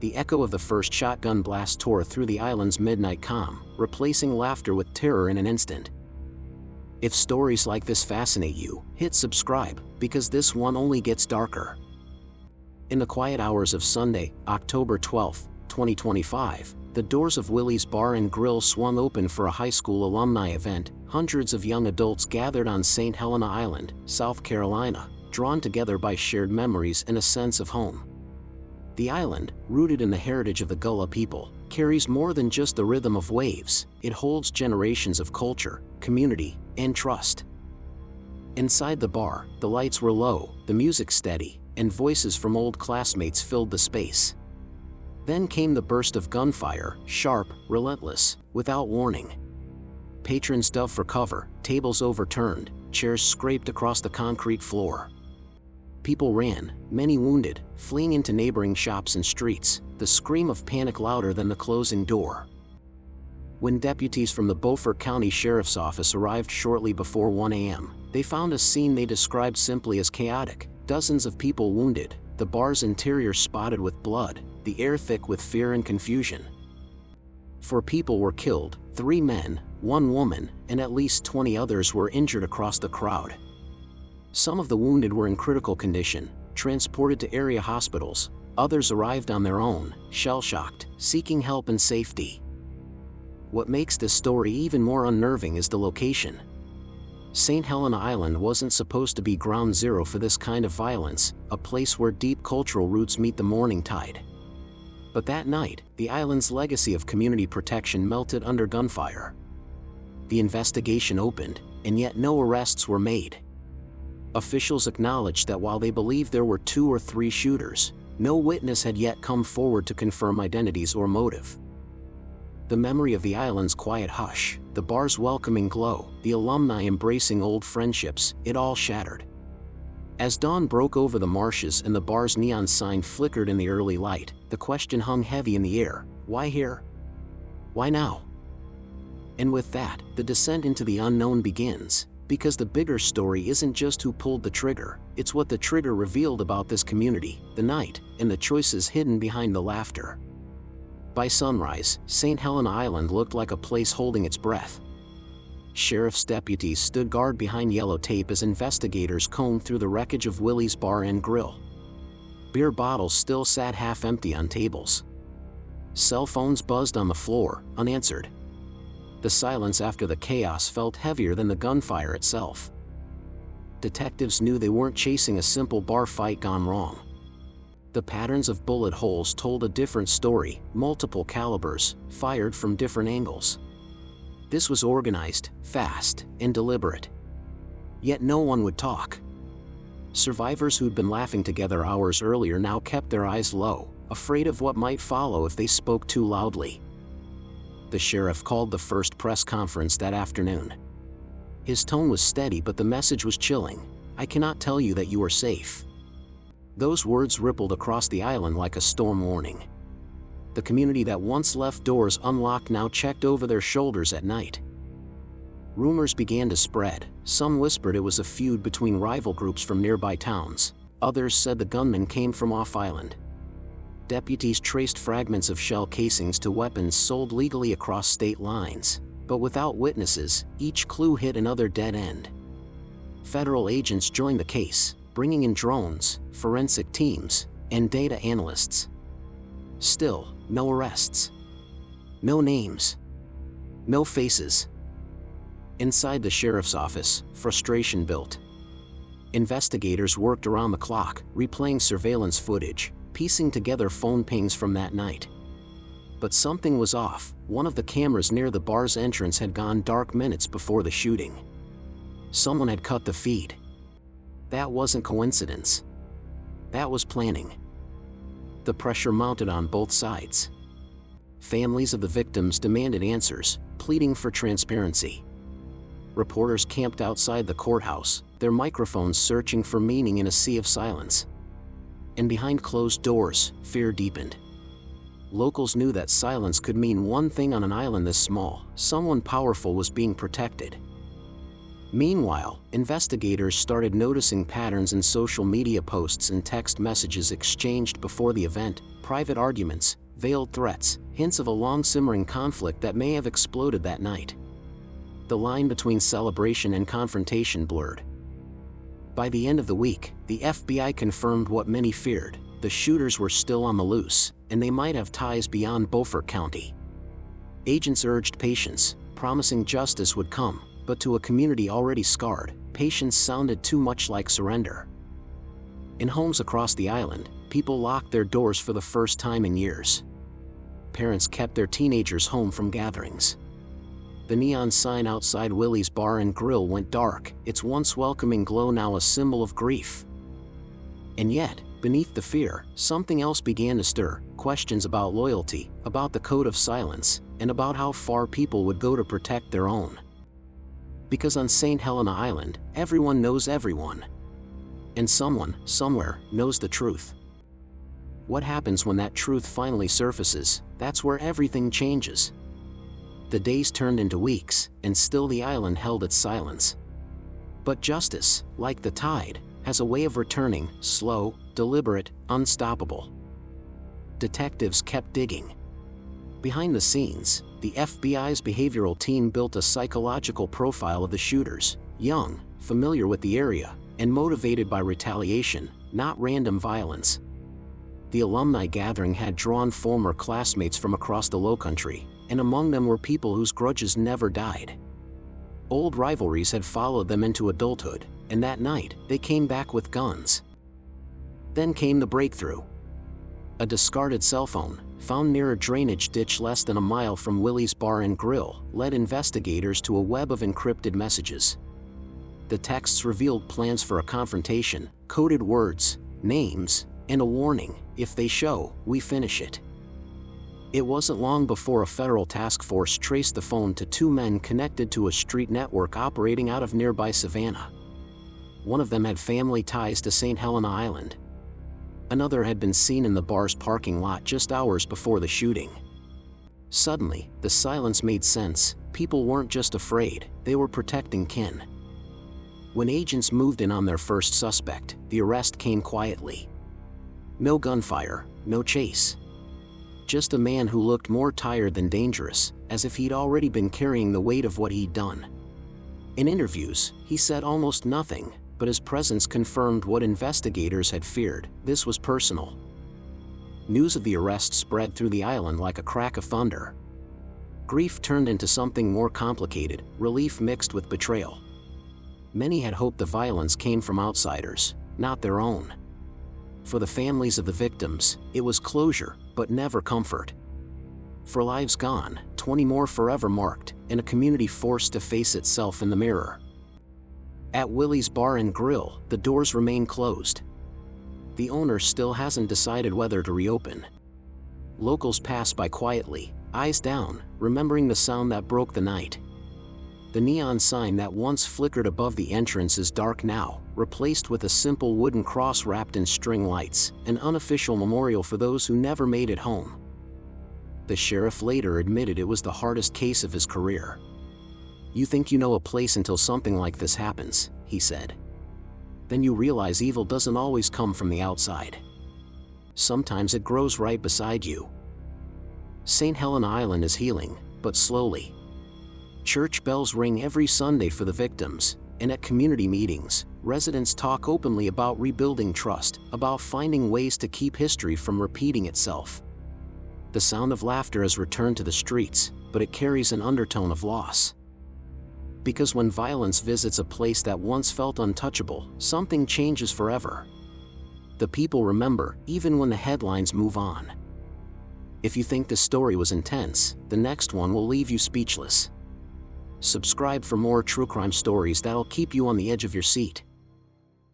The echo of the first shotgun blast tore through the island's midnight calm, replacing laughter with terror in an instant. If stories like this fascinate you, hit subscribe, because this one only gets darker. In the quiet hours of Sunday, October 12, 2025, the doors of Willie's Bar and Grill swung open for a high school alumni event. Hundreds of young adults gathered on St. Helena Island, South Carolina, drawn together by shared memories and a sense of home. The island, rooted in the heritage of the Gullah people, carries more than just the rhythm of waves. It holds generations of culture, community, and trust. Inside the bar, the lights were low, the music steady, and voices from old classmates filled the space. Then came the burst of gunfire, sharp, relentless, without warning. Patrons dove for cover, tables overturned, chairs scraped across the concrete floor. People ran, many wounded, fleeing into neighboring shops and streets, the scream of panic louder than the closing door. When deputies from the Beaufort County Sheriff's Office arrived shortly before 1 a.m., they found a scene they described simply as chaotic. Dozens of people wounded, the bar's interior spotted with blood, the air thick with fear and confusion. 4 people were killed, 3 men, 1 woman, and at least 20 others were injured across the crowd. Some of the wounded were in critical condition, transported to area hospitals. Others arrived on their own, shell-shocked, seeking help and safety. What makes this story even more unnerving is the location. St. Helena Island wasn't supposed to be ground zero for this kind of violence, a place where deep cultural roots meet the morning tide. But that night, the island's legacy of community protection melted under gunfire. The investigation opened, and yet no arrests were made. Officials acknowledged that while they believed there were 2 or 3 shooters, no witness had yet come forward to confirm identities or motive. The memory of the island's quiet hush, the bar's welcoming glow, the alumni embracing old friendships, it all shattered. As dawn broke over the marshes and the bar's neon sign flickered in the early light, the question hung heavy in the air: why here? Why now? And with that, the descent into the unknown begins, because the bigger story isn't just who pulled the trigger, it's what the trigger revealed about this community, the night, and the choices hidden behind the laughter. By sunrise, St. Helena Island looked like a place holding its breath. Sheriff's deputies stood guard behind yellow tape as investigators combed through the wreckage of Willie's Bar and Grill. Beer bottles still sat half empty on tables. Cell phones buzzed on the floor, unanswered. The silence after the chaos felt heavier than the gunfire itself. Detectives knew they weren't chasing a simple bar fight gone wrong. The patterns of bullet holes told a different story, multiple calibers, fired from different angles. This was organized, fast, and deliberate. Yet no one would talk. Survivors who'd been laughing together hours earlier now kept their eyes low, afraid of what might follow if they spoke too loudly. The sheriff called the first press conference that afternoon. His tone was steady, but the message was chilling. "I cannot tell you that you are safe." Those words rippled across the island like a storm warning. The community that once left doors unlocked now checked over their shoulders at night. Rumors began to spread. Some whispered it was a feud between rival groups from nearby towns. Others said the gunman came from off-island. Deputies traced fragments of shell casings to weapons sold legally across state lines, but without witnesses, each clue hit another dead end. Federal agents joined the case, bringing in drones, forensic teams, and data analysts. Still, no arrests. No names. No faces. Inside the sheriff's office, frustration built. Investigators worked around the clock, replaying surveillance footage, piecing together phone pings from that night. But something was off. One of the cameras near the bar's entrance had gone dark minutes before the shooting. Someone had cut the feed. That wasn't coincidence. That was planning. The pressure mounted on both sides. Families of the victims demanded answers, pleading for transparency. Reporters camped outside the courthouse, their microphones searching for meaning in a sea of silence. And behind closed doors, fear deepened. Locals knew that silence could mean one thing on an island this small: someone powerful was being protected. Meanwhile, investigators started noticing patterns in social media posts and text messages exchanged before the event, private arguments, veiled threats, hints of a long-simmering conflict that may have exploded that night. The line between celebration and confrontation blurred. By the end of the week, the FBI confirmed what many feared: the shooters were still on the loose, and they might have ties beyond Beaufort County. Agents urged patience, promising justice would come, but to a community already scarred, patience sounded too much like surrender. In homes across the island, people locked their doors for the first time in years. Parents kept their teenagers home from gatherings. The neon sign outside Willie's Bar and Grill went dark, its once welcoming glow now a symbol of grief. And yet, beneath the fear, something else began to stir: questions about loyalty, about the code of silence, and about how far people would go to protect their own. Because on St. Helena Island, everyone knows everyone. And someone, somewhere, knows the truth. What happens when that truth finally surfaces? That's where everything changes. The days turned into weeks, and still the island held its silence. But justice, like the tide, has a way of returning, slow, deliberate, unstoppable. Detectives kept digging. Behind the scenes, the FBI's behavioral team built a psychological profile of the shooters: young, familiar with the area, and motivated by retaliation, not random violence. The alumni gathering had drawn former classmates from across the Lowcountry, and among them were people whose grudges never died. Old rivalries had followed them into adulthood, and that night, they came back with guns. Then came the breakthrough. A discarded cell phone, found near a drainage ditch less than a mile from Willie's Bar and Grill, led investigators to a web of encrypted messages. The texts revealed plans for a confrontation, coded words, names, and a warning: if they show, we finish it. It wasn't long before a federal task force traced the phone to two men connected to a street network operating out of nearby Savannah. One of them had family ties to St. Helena Island. Another had been seen in the bar's parking lot just hours before the shooting. Suddenly, the silence made sense. People weren't just afraid, they were protecting kin. When agents moved in on their first suspect, the arrest came quietly. No gunfire, no chase. Just a man who looked more tired than dangerous, as if he'd already been carrying the weight of what he'd done. In interviews, he said almost nothing, but his presence confirmed what investigators had feared: this was personal. News of the arrest spread through the island like a crack of thunder. Grief turned into something more complicated, relief mixed with betrayal. Many had hoped the violence came from outsiders, not their own. For the families of the victims, it was closure, but never comfort. For lives gone, 20 more forever marked, and a community forced to face itself in the mirror. At Willie's Bar and Grill, the doors remain closed. The owner still hasn't decided whether to reopen. Locals pass by quietly, eyes down, remembering the sound that broke the night. The neon sign that once flickered above the entrance is dark now, replaced with a simple wooden cross wrapped in string lights, an unofficial memorial for those who never made it home. The sheriff later admitted it was the hardest case of his career. "You think you know a place until something like this happens," he said. "Then you realize evil doesn't always come from the outside. Sometimes it grows right beside you." St. Helena Island is healing, but slowly. Church bells ring every Sunday for the victims, and at community meetings, residents talk openly about rebuilding trust, about finding ways to keep history from repeating itself. The sound of laughter has returned to the streets, but it carries an undertone of loss. Because when violence visits a place that once felt untouchable, something changes forever. The people remember, even when the headlines move on. If you think this story was intense, the next one will leave you speechless. Subscribe for more true crime stories that'll keep you on the edge of your seat.